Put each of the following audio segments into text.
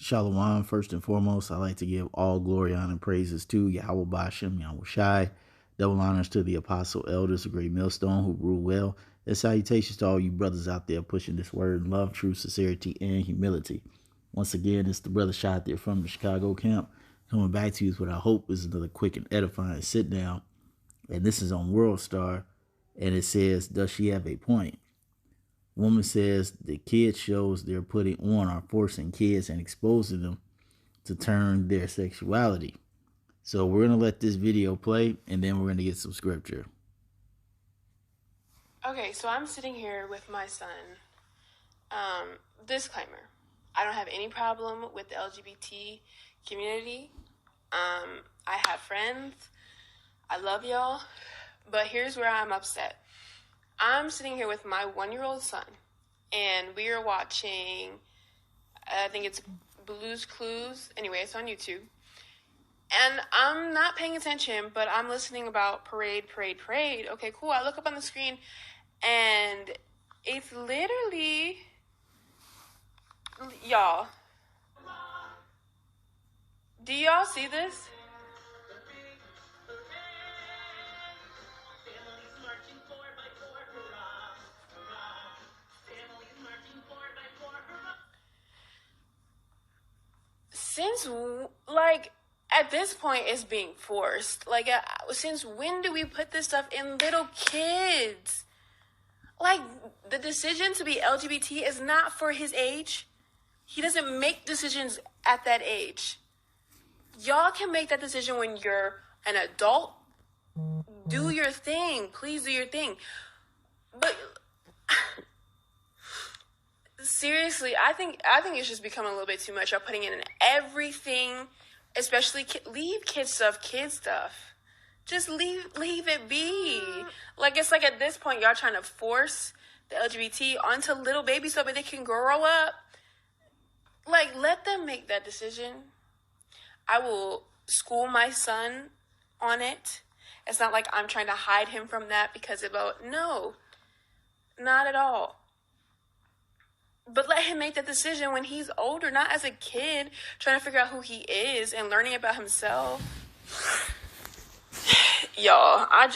Shalom, first and foremost, I like to give all glory, honor, and praises to Yahweh Bashem, Yahweh Shai. Double honors to the apostle elders, the great millstone who rule well. And salutations to all you brothers out there pushing this word in love, truth, sincerity, and humility. Once again, it's the brother Shai there from the Chicago camp, coming back to you with what I hope is another quick and edifying sit down. And this is on World Star, and it says, does she have a point? Woman says the kids shows they're putting on are forcing kids and exposing them to turn their sexuality. So we're going to let this video play, and then we're going to get some scripture. Okay, so I'm sitting here with my son. Disclaimer. I don't have any problem with the LGBT community. I have friends. I love y'all. But here's where I'm upset. I'm sitting here with my 1-year-old son, and we are watching, I think it's Blue's Clues. Anyway, it's on YouTube. And I'm not paying attention, but I'm listening about parade. Okay, cool. I look up on the screen, and it's literally, y'all. Do y'all see this? Since, like, at this point, it's being forced. Like, since when do we put this stuff in little kids? Like, the decision to be LGBT is not for his age. He doesn't make decisions at that age. Y'all can make that decision when you're an adult. Do your thing. Please do your thing. But seriously, I think it's just becoming a little bit too much. Y'all putting it in everything, especially leave kid stuff. Just leave it be. Like, it's like at this point, y'all trying to force the LGBT onto little babies so that they can grow up. Like, let them make that decision. I will school my son on it. It's not like I'm trying to hide him from that no, not at all. But let him make that decision when he's older, not as a kid, trying to figure out who he is and learning about himself. Y'all, I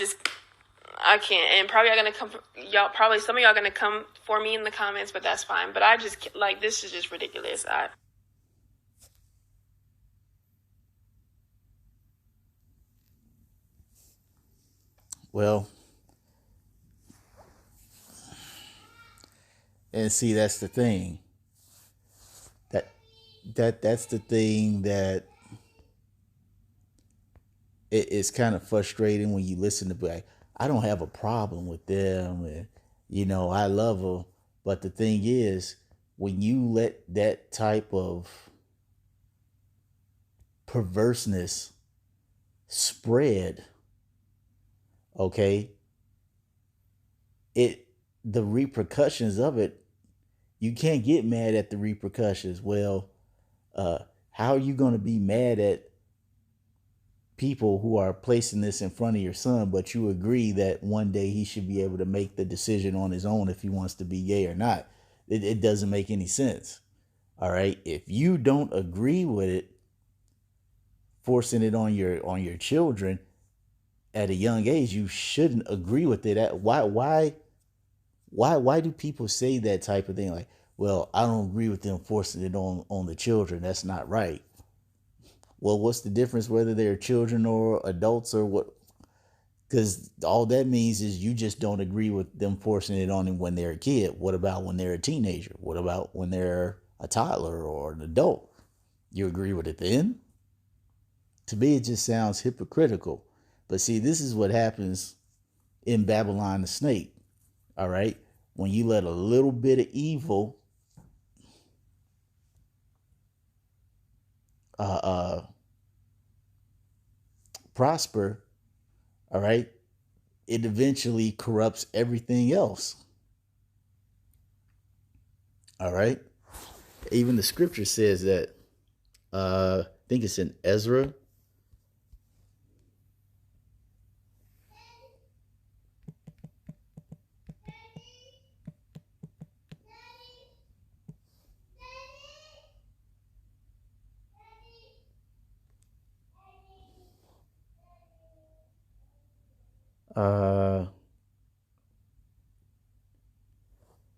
can't. And probably some of y'all gonna come for me in the comments, but that's fine. But I just, like, this is just ridiculous. Well, and see, that's the thing. That's the thing that it's kind of frustrating when you listen to, like, I don't have a problem with them, and I love them. But the thing is, when you let that type of perverseness spread, okay, the repercussions of it, you can't get mad at the repercussions. Well, how are you going to be mad at people who are placing this in front of your son, but you agree that one day he should be able to make the decision on his own if he wants to be gay or not? It doesn't make any sense. All right, if you don't agree with it, forcing it on your children at a young age, you shouldn't agree with it. Why do people say that type of thing? Like, well, I don't agree with them forcing it on the children. That's not right. Well, what's the difference whether they're children or adults or what? Because all that means is you just don't agree with them forcing it on them when they're a kid. What about when they're a teenager? What about when they're a toddler or an adult? You agree with it then? To me, it just sounds hypocritical. But see, this is what happens in Babylon the Snake. All right? When you let a little bit of evil prosper, all right, it eventually corrupts everything else. All right? Even the scripture says that, I think it's in Ezra. Uh,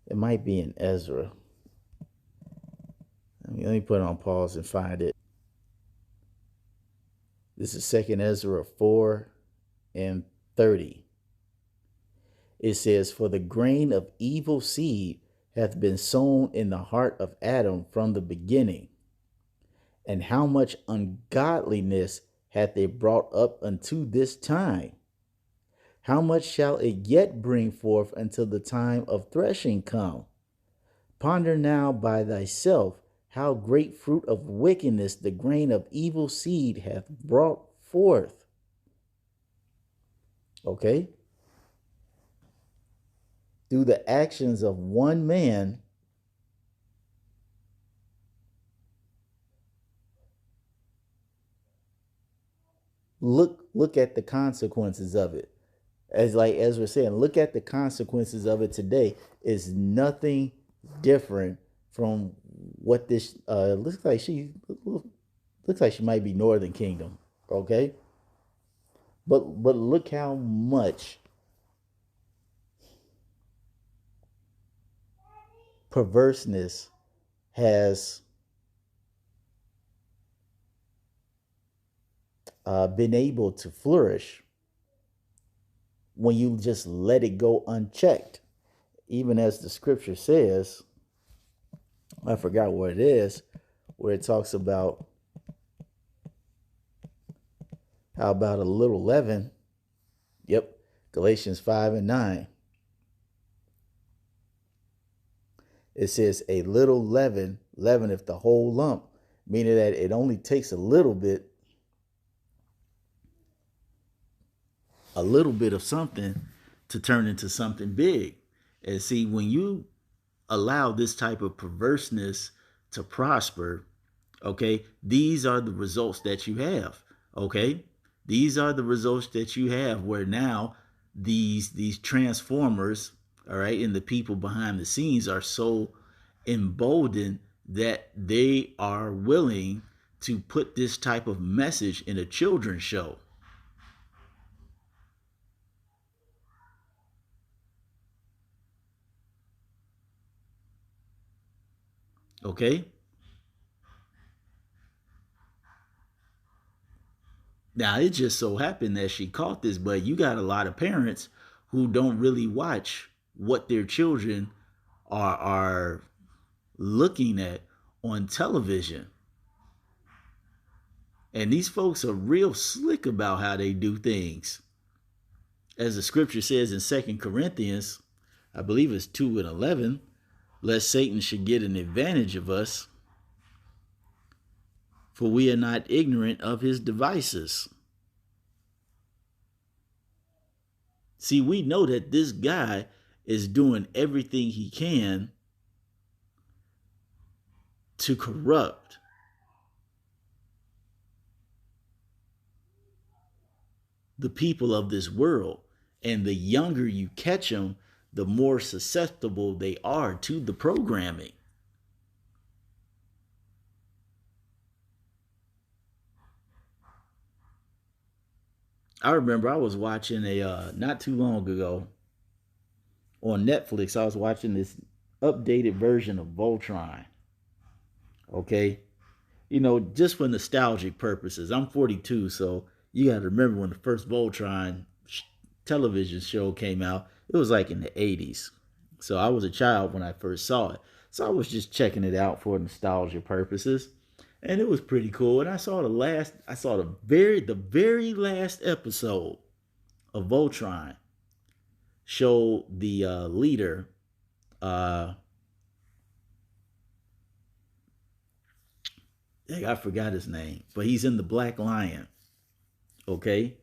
it might be in Ezra. Let me put it on pause and find it. This is Second Ezra 4 and 30. It says, "For the grain of evil seed hath been sown in the heart of Adam from the beginning, and how much ungodliness hath it brought up unto this time? How much shall it yet bring forth until the time of threshing come? Ponder now by thyself how great fruit of wickedness the grain of evil seed hath brought forth." Okay? Through the actions of one man, look at the consequences of it. As we're saying, look at the consequences of it today. Is nothing different from what this looks like. She might be Northern Kingdom, okay? But look how much perverseness has been able to flourish when you just let it go unchecked. Even as the scripture says, I forgot what it is, where it talks about how about a little leaven. Yep, Galatians 5 and 9. It says, "A little leaven leaveneth the whole lump," meaning that it only takes a little bit of something to turn into something big. And see, when you allow this type of perverseness to prosper, okay, these are the results that you have. Okay, these are the results that you have, where now these transformers, all right, and the people behind the scenes are so emboldened that they are willing to put this type of message in a children's show. Okay? Now, it just so happened that she caught this, but you got a lot of parents who don't really watch what their children are looking at on television. And these folks are real slick about how they do things. As the scripture says in 2 Corinthians, I believe it's 2 and 11, "Lest Satan should get an advantage of us, for we are not ignorant of his devices." See, we know that this guy is doing everything he can to corrupt the people of this world. And the younger you catch them, the more susceptible they are to the programming. I remember I was watching not too long ago on Netflix. I was watching this updated version of Voltron. Okay, just for nostalgic purposes. I'm 42, so you got to remember when the first Voltron television show came out. It was like in the 80s. So I was a child when I first saw it. So I was just checking it out for nostalgia purposes. And it was pretty cool. And I saw the very last episode of Voltron show the leader, I forgot his name, but he's in the Black Lion. Okay.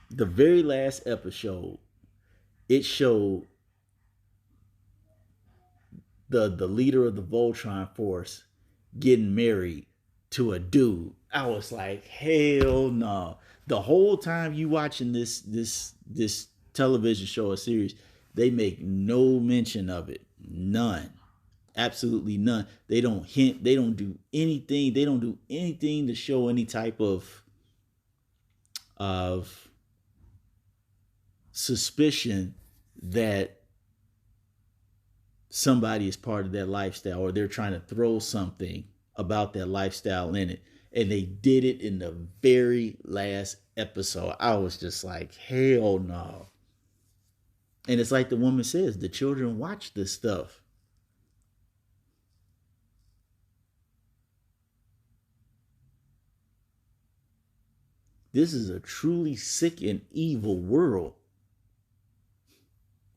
The very last episode, it showed the leader of the Voltron force getting married to a dude. I was like, hell no. The whole time you watching this television show or series, they make no mention of it. None. Absolutely none. They don't hint, they don't do anything. They don't do anything to show any type of suspicion that somebody is part of that lifestyle, or they're trying to throw something about that lifestyle in it. And they did it in the very last episode. I was just like, hell no. And it's like the woman says, the children watch this stuff. This is a truly sick and evil world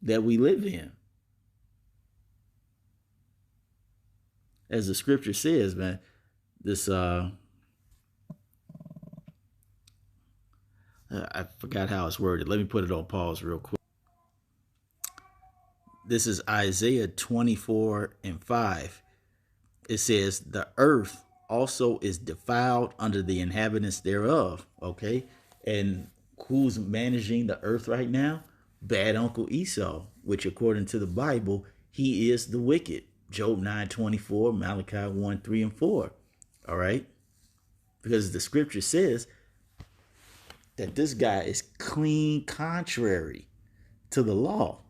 that we live in. As the scripture says, man, this I forgot how it's worded. Let me put it on pause real quick. This is Isaiah 24:5. It says, the earth also is defiled under the inhabitants thereof. Okay. And who's managing the earth right now? Bad Uncle Esau, which according to the Bible, he is the wicked. Job 9:24, Malachi 1:3-4. All right. Because the scripture says that this guy is clean contrary to the law.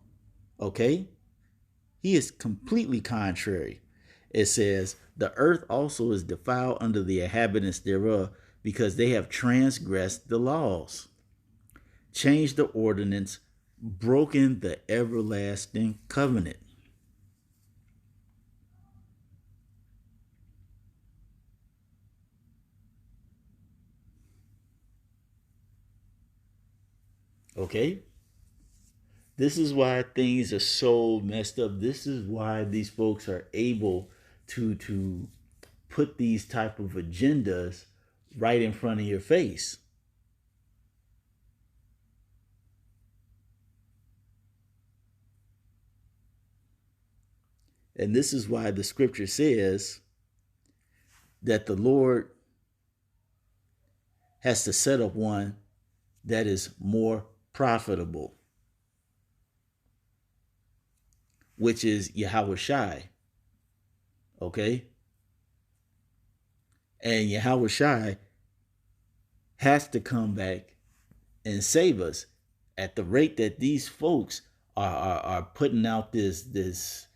Okay. He is completely contrary. It says, the earth also is defiled under the inhabitants thereof, because they have transgressed the laws, changed the ordinance, broken the everlasting covenant. Okay? This is why things are so messed up. This is why these folks are able to put these type of agendas right in front of your face. And this is why the scripture says that the Lord has to set up one that is more profitable, which is Yahawashi. Okay? And Yahawashi has to come back and save us. At the rate that these folks are putting out these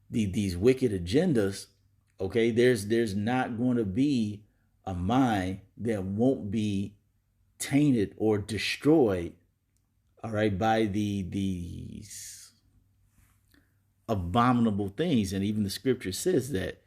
wicked agendas, okay, there's not going to be a mind that won't be tainted or destroyed, all right, by these abominable things. And even the scripture says that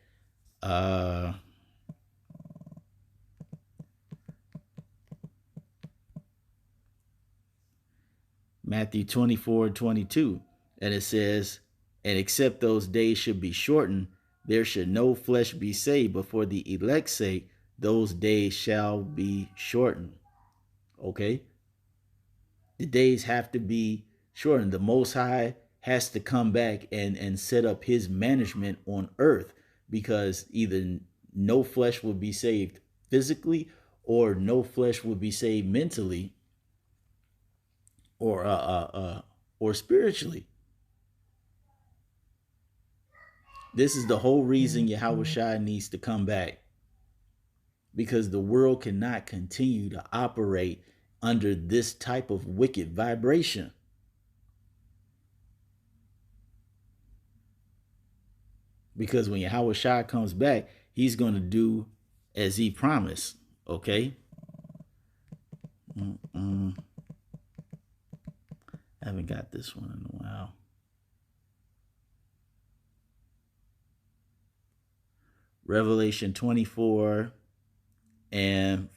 Matthew 24:22, and it says, and except those days should be shortened, there should no flesh be saved, but for the elect's sake those days shall be shortened. Okay, the days have to be shortened. The Most High has to come back and set up his management on earth, because either no flesh will be saved physically, or no flesh will be saved mentally, or spiritually. This is the whole reason Yahawashi needs to come back, because the world cannot continue to operate under this type of wicked vibration. Because when Yahawashi comes back, he's going to do as he promised. Okay? I haven't got this one in a while. Revelation 24 and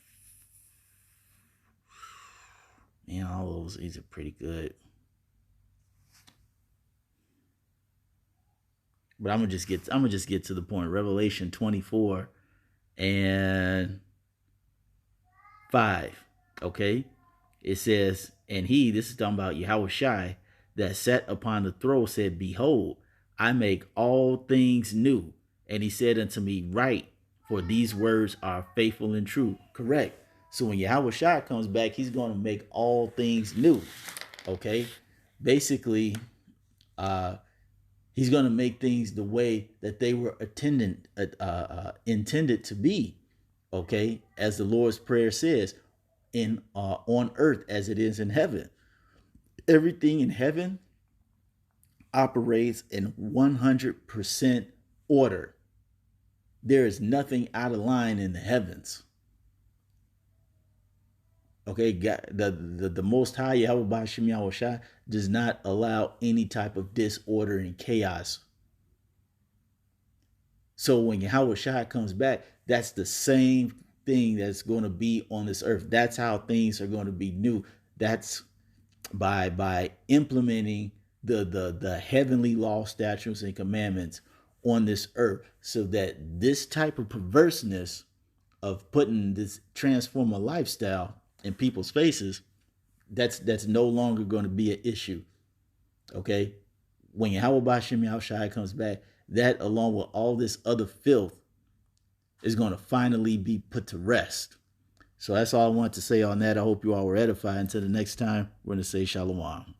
man, all those, these are pretty good. But I'm gonna just get to the point. Revelation 24 and 5. Okay? It says, and he, this is talking about Yahawashi, that sat upon the throne said, behold, I make all things new. And he said unto me, write, for these words are faithful and true. Correct. So when Yahawashi comes back, he's going to make all things new. Okay? Basically, he's going to make things the way that they were intended to be. Okay? As the Lord's Prayer says, on earth as it is in heaven. Everything in heaven operates in 100% order. There is nothing out of line in the heavens. Okay, God, the Most High, Yahweh Bashim Yahweh Shai, does not allow any type of disorder and chaos. So when Yahweh Shai comes back, that's the same thing that's going to be on this earth. That's how things are going to be new. That's by implementing the heavenly law, statutes, and commandments on this earth, so that this type of perverseness of putting this transformer lifestyle in people's faces, that's no longer going to be an issue. Okay, when Yahweh Bashim Yahushai comes back, that along with all this other filth is going to finally be put to rest. So that's all I want to say on that. I hope you all were edified. Until the next time, we're going to say Shalom.